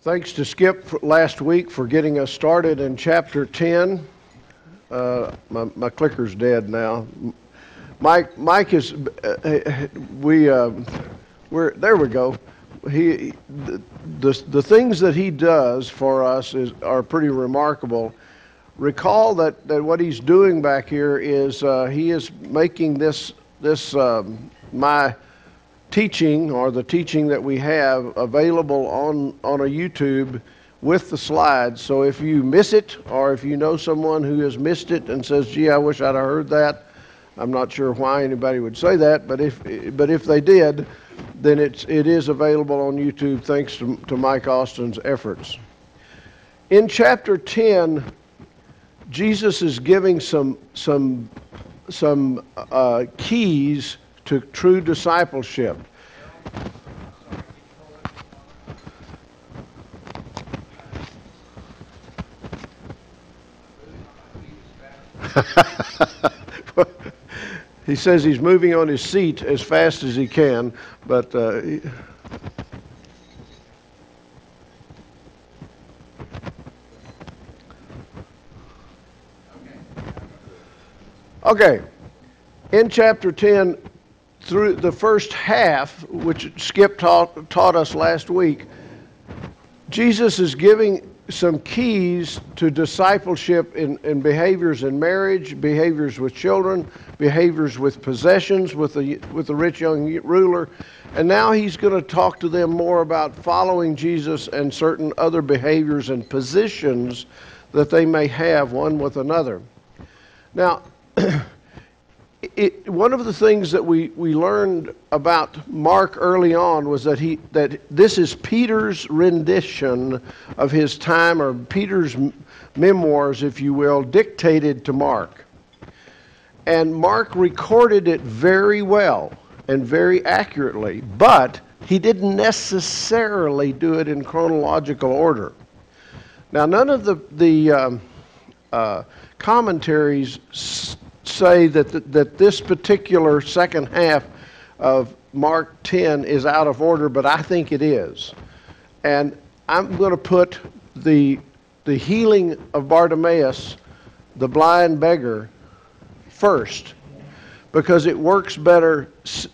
Thanks to Skip last week for getting us started in chapter 10. My clicker's dead now. Mike is, there we go. The things that he does for us are pretty remarkable. Recall that what he's doing back here is he is making this my teaching, or the teaching that we have, available on a YouTube with the slides. So if you miss it, or if you know someone who has missed it and says, gee, I wish I'd have heard that, I'm not sure why anybody would say that, but if they did, then it is available on YouTube thanks to Mike Austin's efforts. In chapter 10, Jesus is giving some keys to true discipleship. He says he's moving on his seat as fast as he can, but okay. In chapter 10, through the first half, which Skip taught us last week, Jesus is giving some keys to discipleship in behaviors in marriage, behaviors with children, behaviors with possessions, with the rich young ruler, and now he's going to talk to them more about following Jesus and certain other behaviors and positions that they may have one with another. Now, one of the things that we learned about Mark early on was that this is Peter's rendition of his time, or Peter's memoirs, if you will, dictated to Mark. And Mark recorded it very well and very accurately, but he didn't necessarily do it in chronological order. Now, none of the commentaries say that this particular second half of Mark 10 is out of order, but I think it is. And I'm going to put the healing of Bartimaeus, the blind beggar, first, because it works better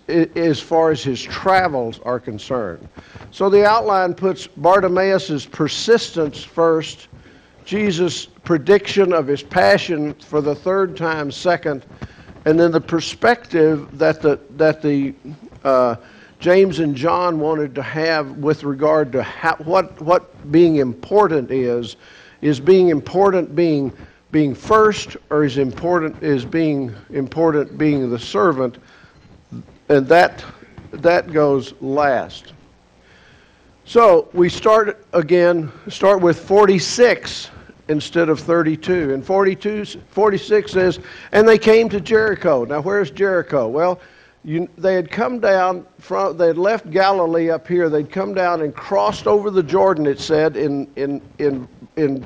as far as his travels are concerned. So the outline puts Bartimaeus' persistence first, Jesus' prediction of his passion for the third time second, and then the perspective that the James and John wanted to have with regard to what being important is being important being first, or is being important being the servant, and that goes last. So we start with 46 instead of 32. And 46 says, and they came to Jericho. Now, where's Jericho? Well, they had come down they had left Galilee up here. They'd come down and crossed over the Jordan, it said in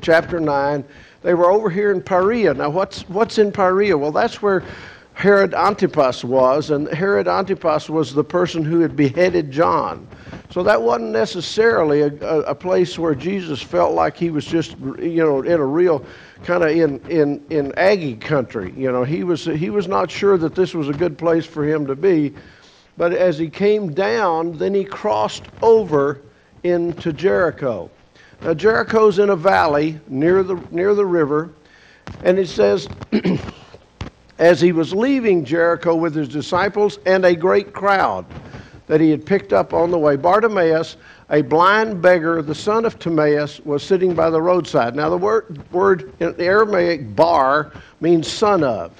chapter 9. They were over here in Perea. Now, what's in Perea? Well, that's where Herod Antipas was, and Herod Antipas was the person who had beheaded John. So that wasn't necessarily a place where Jesus felt like he was just, in a real kind of in Aggie country. He was not sure that this was a good place for him to be. But as he came down, then he crossed over into Jericho. Now, Jericho's in a valley near the river, and it says, as he was leaving Jericho with his disciples and a great crowd that he had picked up on the way, Bartimaeus, a blind beggar, the son of Timaeus, was sitting by the roadside. Now, the word in Aramaic, bar, means son of.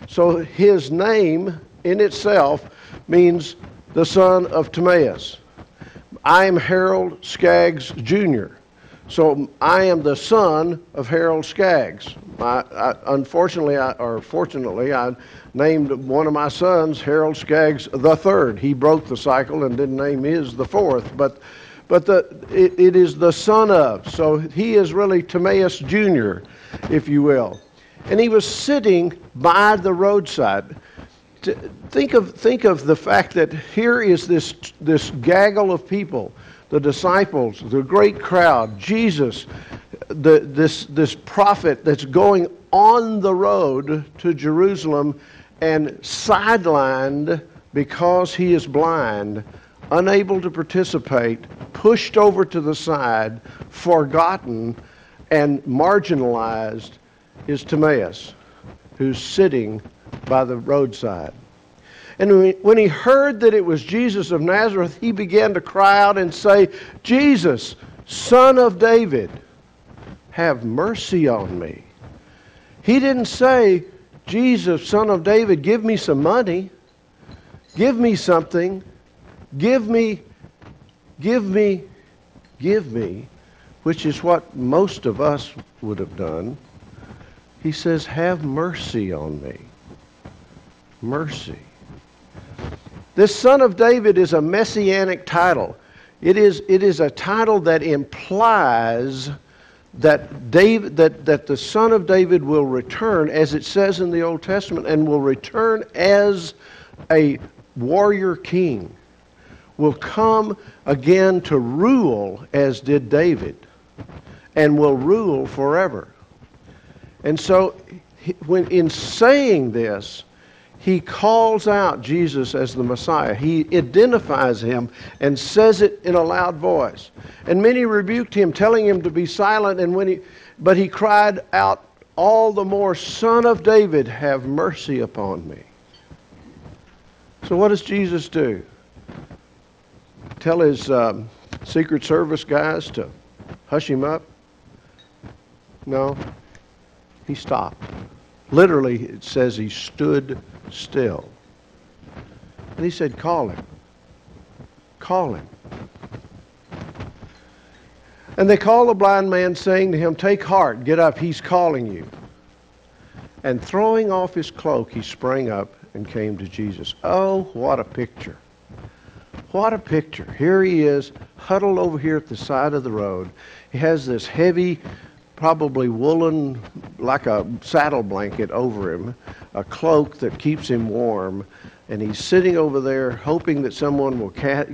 So his name in itself means the son of Timaeus. I am Harold Skaggs, Jr., so I am the son of Harold Skaggs. Fortunately, I named one of my sons Harold Skaggs the third. He broke the cycle and didn't name his the fourth. But it is the son of. So he is really Timaeus Jr., if you will. And he was sitting by the roadside. Think of the fact that here is this gaggle of people. the disciples, the great crowd, Jesus, this prophet that's going on the road to Jerusalem and sidelined because he is blind, unable to participate, pushed over to the side, forgotten, and marginalized, is Timaeus, who's sitting by the roadside. And when he heard that it was Jesus of Nazareth, he began to cry out and say, "Jesus, Son of David, have mercy on me." He didn't say, "Jesus, Son of David, give me some money. Give me something. Give me," which is what most of us would have done. He says, "Have mercy on me." Mercy. This Son of David is a messianic title. It is a title that implies that the Son of David will return, as it says in the Old Testament, and will return as a warrior king, will come again to rule as did David, and will rule forever. And so, when in saying this, he calls out Jesus as the Messiah. He identifies him and says it in a loud voice. And many rebuked him, telling him to be silent. But he cried out all the more, "Son of David, have mercy upon me." So what does Jesus do? Tell his Secret Service guys to hush him up? No. He stopped. Literally, it says he stood still. And he said, "Call him. Call him." And they called the blind man, saying to him, "Take heart, get up, he's calling you." And throwing off his cloak, he sprang up and came to Jesus. Oh, what a picture. What a picture. Here he is, huddled over here at the side of the road. He has this heavy, probably woolen, like a saddle blanket over him, a cloak that keeps him warm, and he's sitting over there hoping that someone will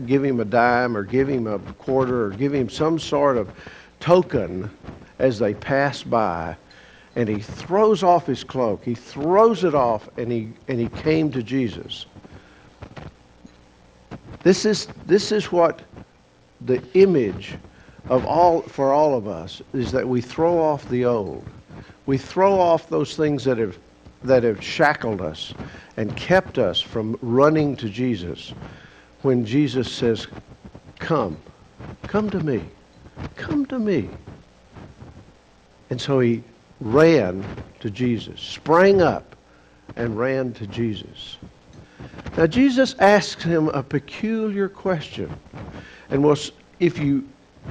give him a dime or give him a quarter or give him some sort of token as they pass by. And he throws off his cloak. He throws it off, and he came to Jesus. This is what the image for all of us is, that we throw off the old. We throw off those things that have shackled us and kept us from running to Jesus. When Jesus says, "Come to me, come to me." And so he ran to Jesus, sprang up and ran to Jesus. Now Jesus asks him a peculiar question. And if you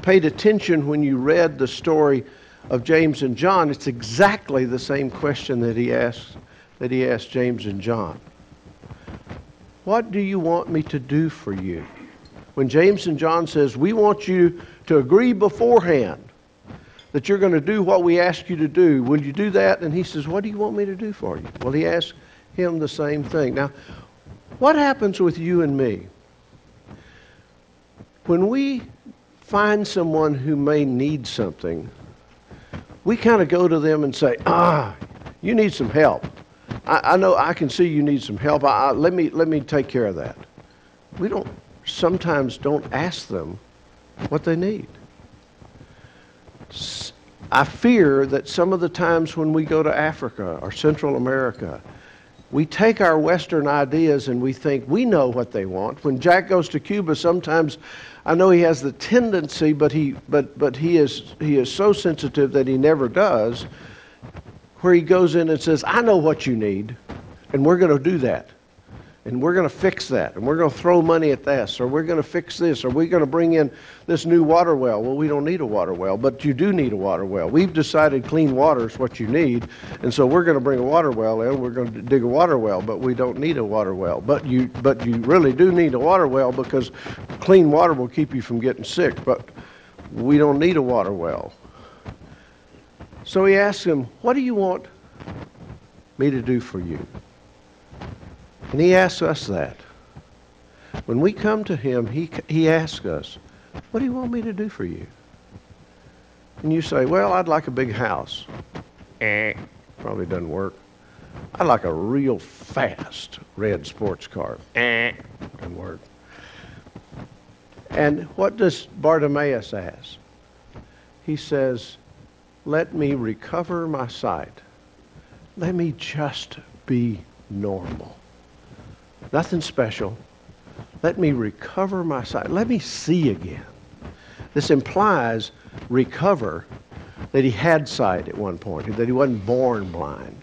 paid attention when you read the story of James and John, it's exactly the same question that he asked James and John. What do you want me to do for you? When James and John says, we want you to agree beforehand that you're going to do what we ask you to do, will you do that? And he says, what do you want me to do for you? Well, he asked him the same thing. Now, what happens with you and me? When we find someone who may need something, we kind of go to them and say, you need some help. I know, I can see you need some help. Let me take care of that. We sometimes don't ask them what they need. I fear that some of the times when we go to Africa or Central America, we take our Western ideas and we think we know what they want. When Jack goes to Cuba, sometimes I know he has the tendency, but he is so sensitive that he never does, where he goes in and says, I know what you need, and we're going to do that. And we're going to fix that, and we're going to throw money at this, or we're going to fix this, or we're going to bring in this new water well. Well, we don't need a water well, but you do need a water well. We've decided clean water is what you need, and so we're going to bring a water well in. We're going to dig a water well, but we don't need a water well. But you really do need a water well, because clean water will keep you from getting sick, but we don't need a water well. So he asks him, what do you want me to do for you? And he asks us that. When we come to him, he asks us, What do you want me to do for you? And you say, well, I'd like a big house. Probably doesn't work. I'd like a real fast red sports car. Doesn't work. And what does Bartimaeus ask? He says, let me recover my sight. Let me just be normal. Nothing special. Let me recover my sight. Let me see again. This implies recover, that he had sight at one point, that he wasn't born blind.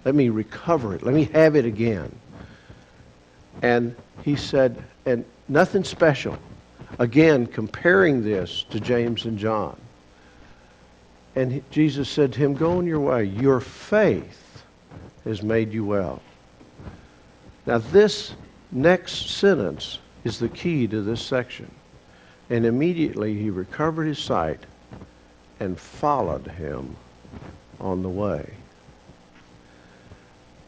Let me recover it. Let me have it again. And he said, and nothing special. Again, comparing this to James and John. And Jesus said to him, go on your way. Your faith has made you well. Now this next sentence is the key to this section. And immediately he recovered his sight and followed him on the way.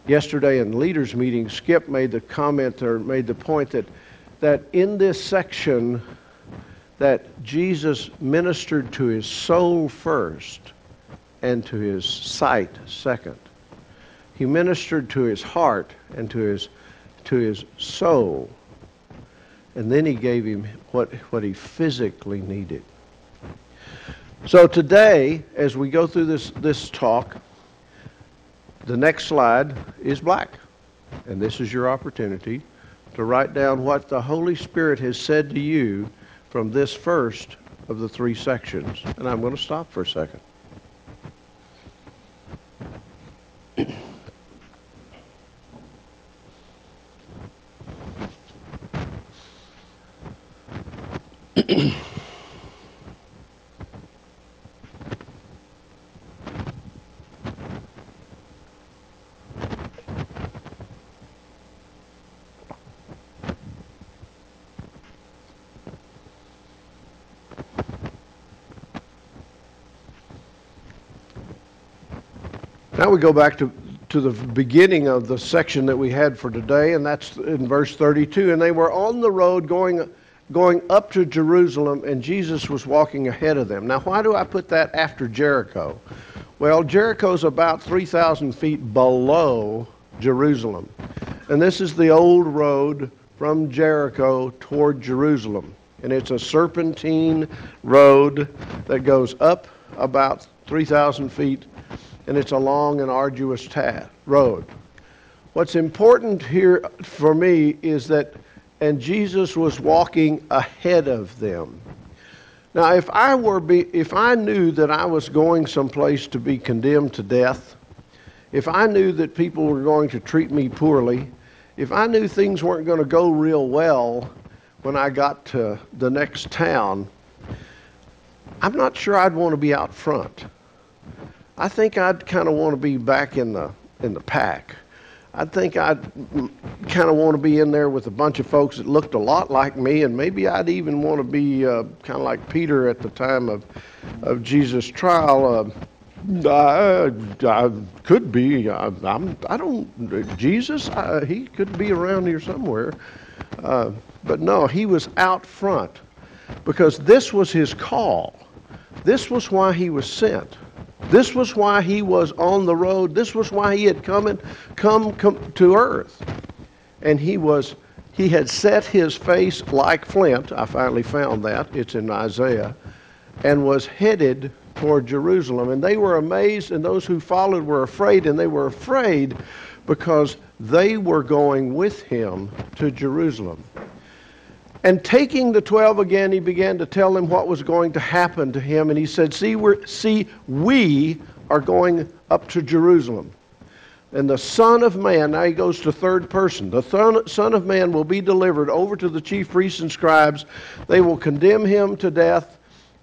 Yesterday in leaders meeting, Skip made the comment or made the point that in this section that Jesus ministered to his soul first and to his sight second. He ministered to his heart and to his soul. And then he gave him what he physically needed. So today, as we go through this talk, the next slide is black. And this is your opportunity to write down what the Holy Spirit has said to you from this first of the three sections. And I'm going to stop for a second. Now we go back to the beginning of the section that we had for today, and that's in verse 32. And they were on the road going up to Jerusalem, and Jesus was walking ahead of them. Now, why do I put that after Jericho? Well, Jericho's about 3,000 feet below Jerusalem. And this is the old road from Jericho toward Jerusalem. And it's a serpentine road that goes up about 3,000 feet, and it's a long and arduous road. What's important here for me is that, and Jesus was walking ahead of them. Now, if I knew that I was going someplace to be condemned to death, if I knew that people were going to treat me poorly, if I knew things weren't going to go real well when I got to the next town, I'm not sure I'd want to be out front. I think I'd kind of want to be back in the pack. I think I'd kind of want to be in there with a bunch of folks that looked a lot like me, and maybe I'd even want to be kind of like Peter at the time of Jesus' trial. I could be. Jesus, he could be around here somewhere. But no, he was out front because this was his call. This was why he was sent. This was why he was on the road. This was why he had come to earth. And he had set his face like flint. I finally found that. It's in Isaiah. And was headed toward Jerusalem. And they were amazed, and those who followed were afraid. And they were afraid because they were going with him to Jerusalem. And taking the 12 again, he began to tell them what was going to happen to him. And he said, see, we are going up to Jerusalem. And the Son of Man, now he goes to third person. The Son of Man will be delivered over to the chief priests and scribes. They will condemn him to death,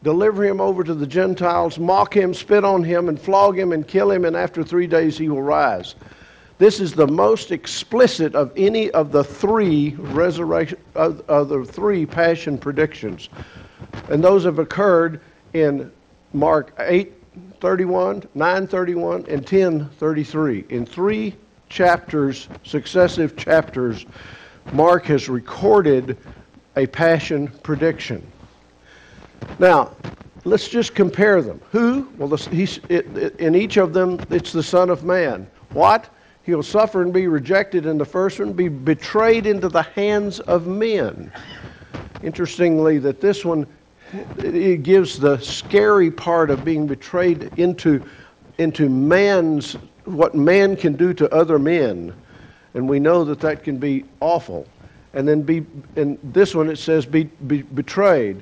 deliver him over to the Gentiles, mock him, spit on him, and flog him and kill him. And after 3 days he will rise. This is the most explicit of any of the three passion predictions. And those have occurred in Mark 8:31, 9:31, and 10:33. In three chapters, successive chapters, Mark has recorded a passion prediction. Now, let's just compare them. Who? Well, in each of them, it's the Son of Man. What? He'll suffer and be rejected in the first one, be betrayed into the hands of men. Interestingly, that this one, it gives the scary part of being betrayed into man's, what man can do to other men. And we know that that can be awful. And then in this one it says be betrayed.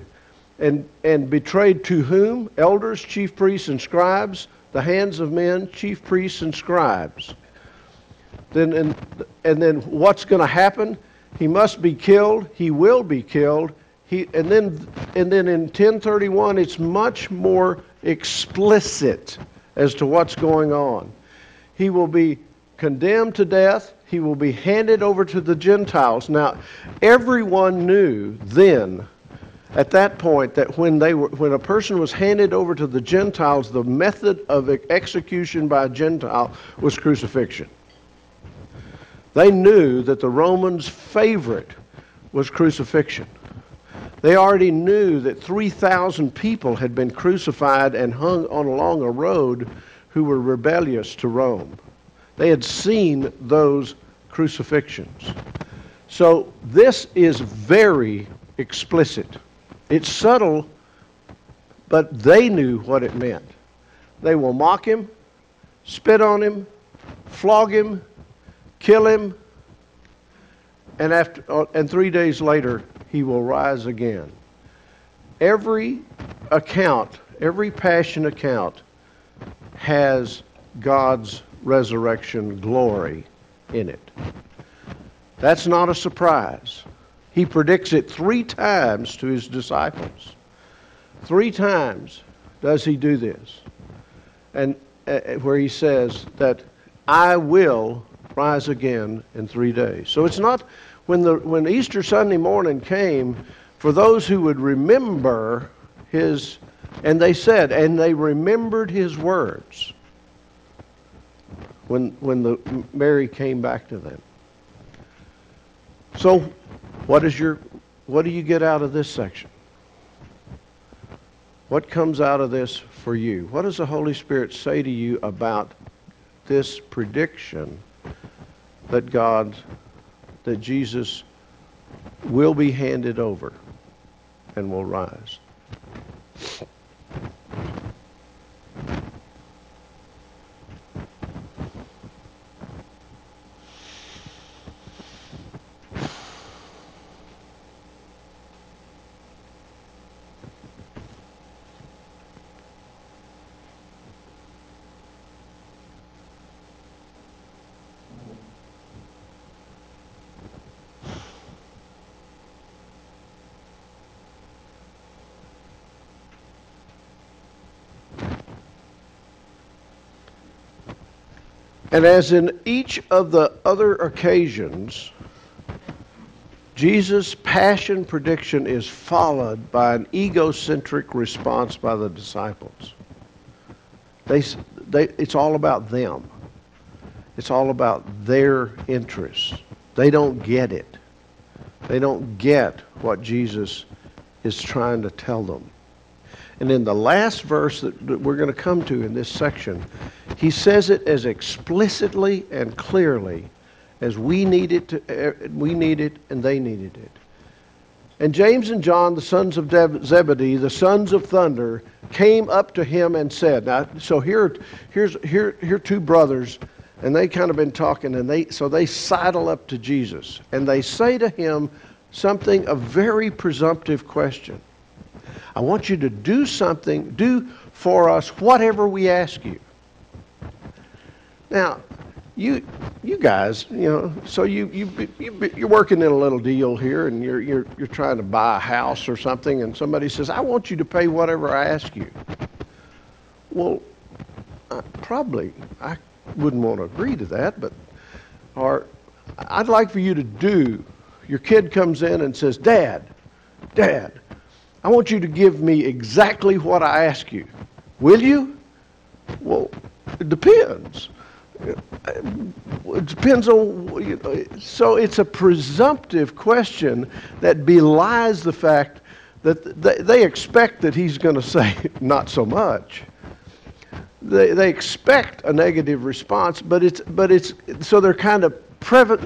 And betrayed to whom? Elders, chief priests, and scribes. The hands of men, chief priests, and scribes. And then what's going to happen? He must be killed. He will be killed. And then in 1031, it's much more explicit as to what's going on. He will be condemned to death. He will be handed over to the Gentiles. Now, everyone knew then, at that point, that when a person was handed over to the Gentiles, the method of execution by a Gentile was crucifixion. They knew that the Romans' favorite was crucifixion. They already knew that 3,000 people had been crucified and hung along a road who were rebellious to Rome. They had seen those crucifixions. So this is very explicit. It's subtle, but they knew what it meant. They will mock him, spit on him, flog him, kill him, and 3 days later he will rise again. Every account, every Passion account has God's resurrection glory in it. That's not a surprise. He predicts it 3 times to his disciples. 3 times does he do this. And where he says that I will rise again in 3 days. So it's not when Easter Sunday morning came, for those who would remember his, and they said, and they remembered his words when Mary came back to them. So what do you get out of this section? What comes out of this for you? What does the Holy Spirit say to you about this prediction that Jesus will be handed over and will rise? And as in each of the other occasions, Jesus' passion prediction is followed by an egocentric response by the disciples. It's all about them. It's all about their interests. They don't get it. They don't get what Jesus is trying to tell them. And in the last verse that we're going to come to in this section, he says it as explicitly and clearly as we need it and they needed it. And James and John, the sons of Zebedee, the sons of thunder, came up to him and said, now, so here 2 brothers, and they kind of been talking, and they sidle up to Jesus, and they say to him something, a very presumptive question. I want you to do for us whatever we ask you. Now, you guys, so you're working in a little deal here, and you're trying to buy a house or something, and somebody says, I want you to pay whatever I ask you. Well, probably I wouldn't want to agree to that, or I'd like for you to do. Your kid comes in and says, Dad, I want you to give me exactly what I ask you. Will you? Well, it depends. It depends on, so it's a presumptive question that belies the fact that they expect that he's going to say, not so much. They expect a negative response, but it's so they're kind of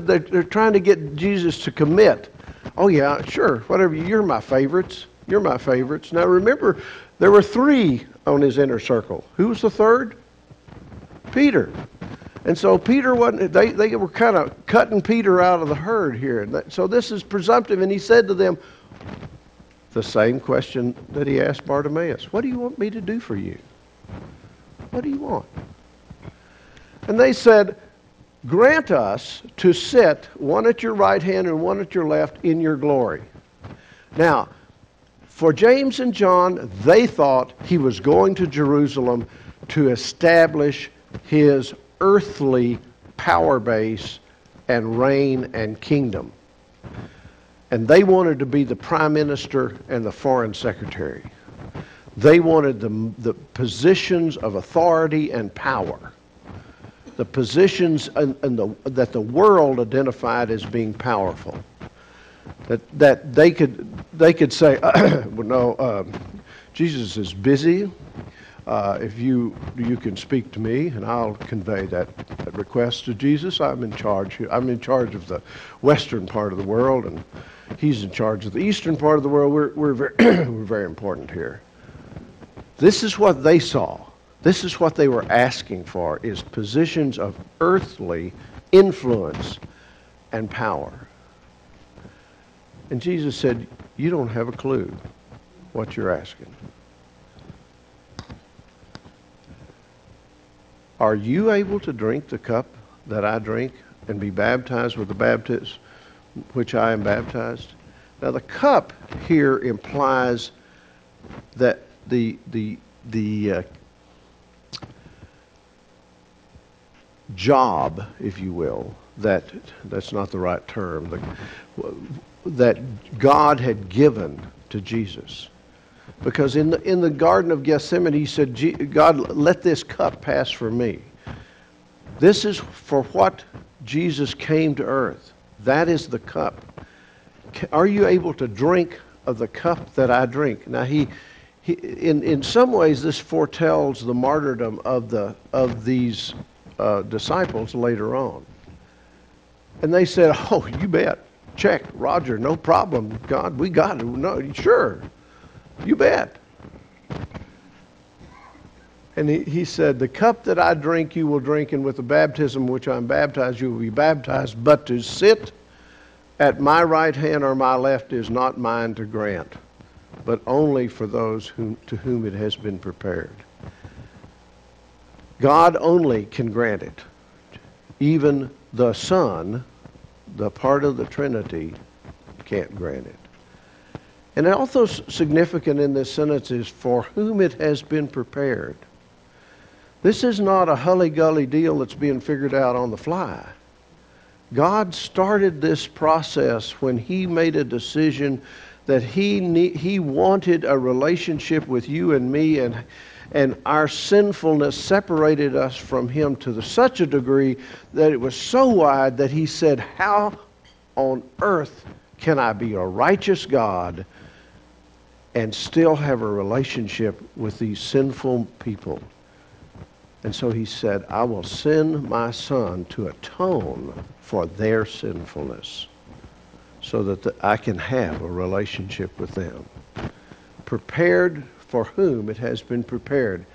they're trying to get Jesus to commit. Oh yeah, sure, whatever. You're my favorites. You're my favorites. Now remember, there were 3 on his inner circle. Who was the third? Peter. And so Peter wasn't. They were kind of cutting Peter out of the herd here. And so this is presumptive. And he said to them the same question that he asked Bartimaeus: "What do you want me to do for you? What do you want?" And they said, "Grant us to sit, one at your right hand and one at your left, in your glory." Now, for James and John, they thought he was going to Jerusalem to establish his earthly power base and reign and kingdom. And they wanted to be the prime minister and the foreign secretary. They wanted the positions of authority and power, the positions that the world identified as being powerful. That they could say, well, no, Jesus is busy. If you can speak to me, and I'll convey that request to Jesus. I'm in charge here. I'm in charge of the western part of the world, and he's in charge of the eastern part of the world. We're very important here. This is what they saw. This is what they were asking for: is positions of earthly influence and power. And Jesus said, "You don't have a clue what you're asking. Are you able to drink the cup that I drink and be baptized with the baptism which I am baptized?" Now the cup here implies that the job, if you will, that's not the right term, that God had given to Jesus. Because in the Garden of Gethsemane, he said, "God, let this cup pass from me." This is for what Jesus came to earth. That is the cup. Are you able to drink of the cup that I drink? Now, in some ways, this foretells the martyrdom of these disciples later on. And they said, "Oh, you bet. Check, Roger, no problem. God, we got it. No, sure. You bet." And he said, "The cup that I drink, you will drink, and with the baptism which I'm baptized, you will be baptized. But to sit at my right hand or my left is not mine to grant, but only for those to whom it has been prepared." God only can grant it. Even the Son, the part of the Trinity, can't grant it. And also significant in this sentence is for whom it has been prepared. This is not a hully-gully deal that's being figured out on the fly. God started this process when he made a decision that he wanted a relationship with you and me, and our sinfulness separated us from him to such a degree that it was so wide that he said, "How on earth can I be a righteous God and still have a relationship with these sinful people?" And so he said, "I will send my Son to atone for their sinfulness so that I can have a relationship with them." Prepared for whom it has been prepared.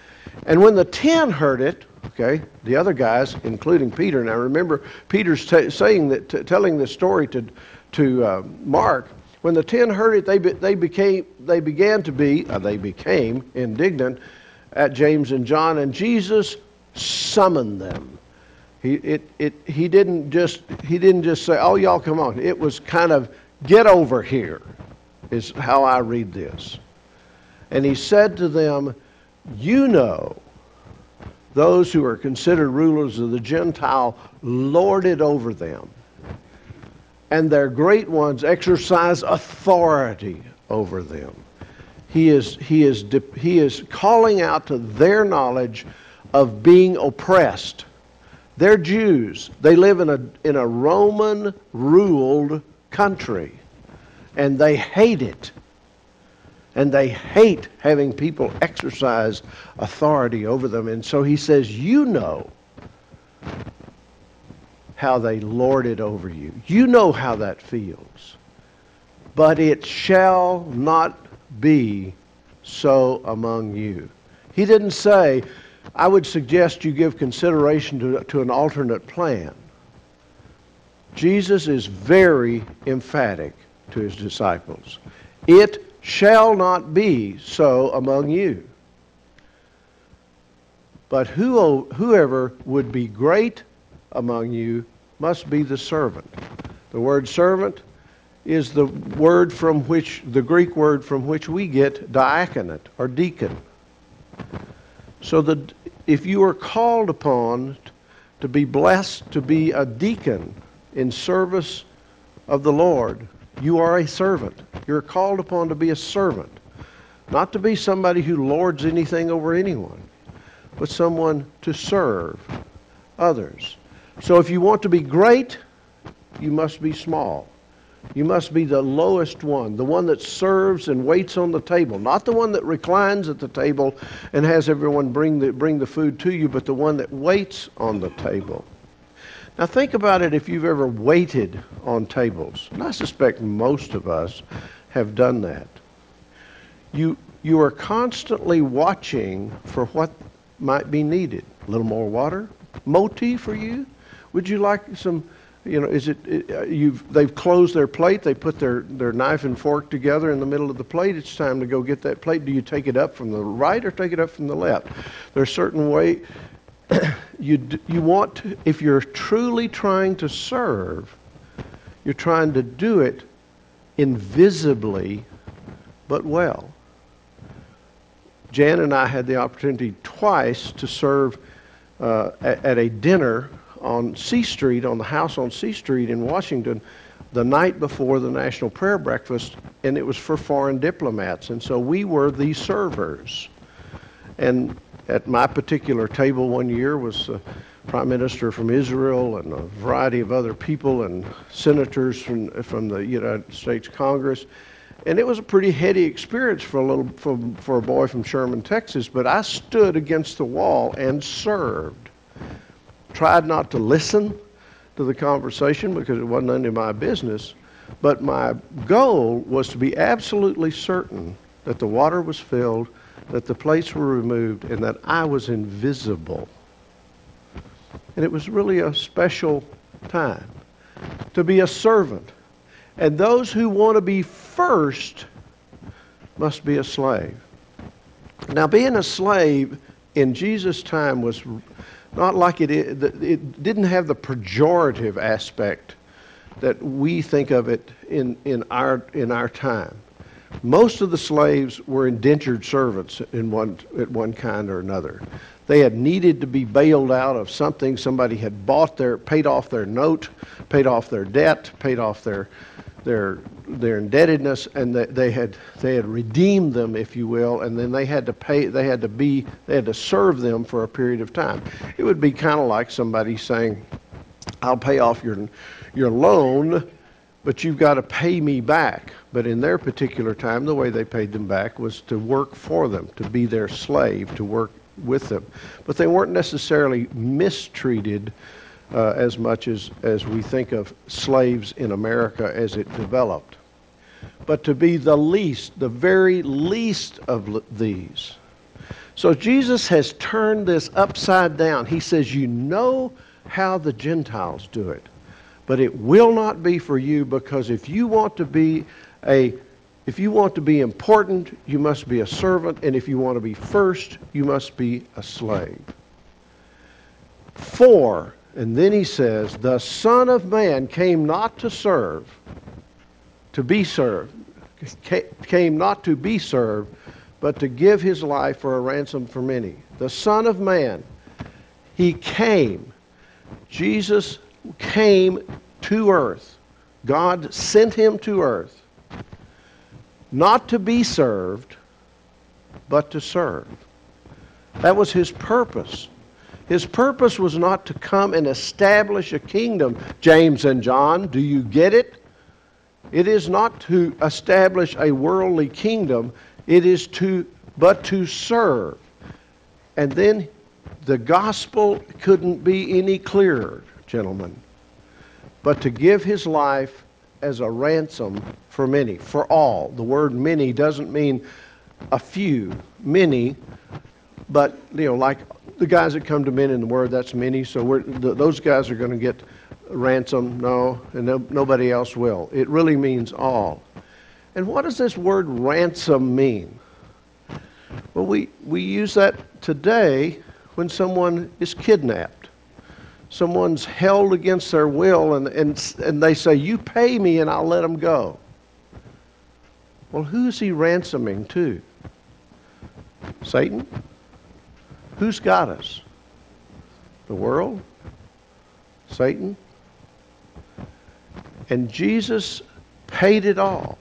And when the 10 heard it, okay, the other guys, including Peter. Now remember, Peter's telling this story to Mark. When the 10 heard it, they became indignant at James and John, and Jesus summoned them. He didn't just say, "Oh, y'all come on." It was kind of, "Get over here," is how I read this. And he said to them, "You know, those who are considered rulers of the Gentile lord it over them, and their great ones exercise authority over them." He is calling out to their knowledge of being oppressed. They're Jews. They live in a Roman-ruled country, and they hate it. And they hate having people exercise authority over them. And so he says, you know how they lord it over you. You know how that feels. But it shall not be so among you. He didn't say, I would suggest you give consideration to an alternate plan. Jesus is very emphatic to his disciples. It shall not be so among you. But whoever would be great among you must be the servant. The word servant is the Greek word from which we get diaconate or deacon. So that if you are called upon to be blessed to be a deacon in service of the Lord, you are a servant. You're called upon to be a servant, not to be somebody who lords anything over anyone, but someone to serve others. So if you want to be great, you must be small. You must be the lowest one, the one that serves and waits on the table, not the one that reclines at the table and has everyone bring the food to you, but the one that waits on the table. Now think about it if you've ever waited on tables. And I suspect most of us have done that. You are constantly watching for what might be needed. A little more water? More tea for you? Would you like some, they've closed their plate, they put their knife and fork together in the middle of the plate, it's time to go get that plate. Do you take it up from the right or take it up from the left? There's a certain way you want to, if you're truly trying to serve, you're trying to do it invisibly but well. Jan and I had the opportunity twice to serve at a dinner on C Street, on the house on C Street in Washington, the night before the National Prayer Breakfast, and it was for foreign diplomats. And so we were the servers. And at my particular table one year was the Prime Minister from Israel and a variety of other people and senators from the United States Congress. And it was a pretty heady experience for a boy from Sherman, Texas, but I stood against the wall and served. Tried not to listen to the conversation because it wasn't none of my business, but my goal was to be absolutely certain that the water was filled, that the plates were removed, and that I was invisible. And it was really a special time to be a servant. And those who want to be first must be a slave. Now, being a slave in Jesus' time was not like it didn't have the pejorative aspect that we think of it in our time. Most of the slaves were indentured servants at one kind or another. They had needed to be bailed out of something. Somebody had paid off their note, paid off their debt, paid off their indebtedness, and they had redeemed them, if you will, and then they had to serve them for a period of time. It would be kind of like somebody saying, I'll pay off your loan, but you've got to pay me back. But in their particular time, the way they paid them back was to work for them, to be their slave, to work with them. But they weren't necessarily mistreated as much as we think of slaves in America as it developed. But to be the least, the very least of these. So Jesus has turned this upside down. He says, you know how the Gentiles do it, but it will not be for you, because if you want to be important, you must be a servant, and if you want to be first, you must be a slave. And then he says, the Son of Man came not to serve, to be served, came not to be served, but to give his life for a ransom for many. The Son of Man, he came. Jesus came to earth. God sent him to earth, not to be served, but to serve. That was his purpose. His purpose was not to come and establish a kingdom. James and John, do you get it? It is not to establish a worldly kingdom. It is but to serve. And then the gospel couldn't be any clearer, gentlemen, but to give his life as a ransom for many, for all. The word many doesn't mean a few, many, but like the guys that come to men in the word, that's many. So those guys are going to get ransom, no, and nobody else will. It really means all. And what does this word ransom mean? Well, we use that today when someone is kidnapped. Someone's held against their will, and they say, you pay me and I'll let them go. Well, who's he ransoming to? Satan? Who's got us? The world? Satan? And Jesus paid it all.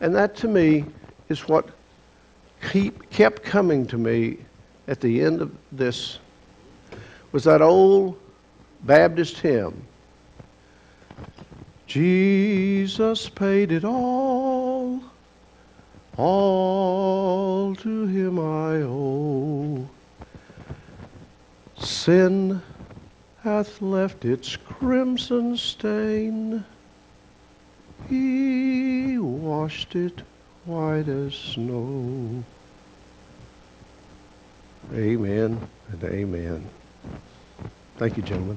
And that to me is what kept coming to me at the end of this, was that old Baptist hymn, Jesus paid it all to him I owe. Sin hath left its crimson stain, he washed it white as snow. Amen and amen. Thank you, gentlemen.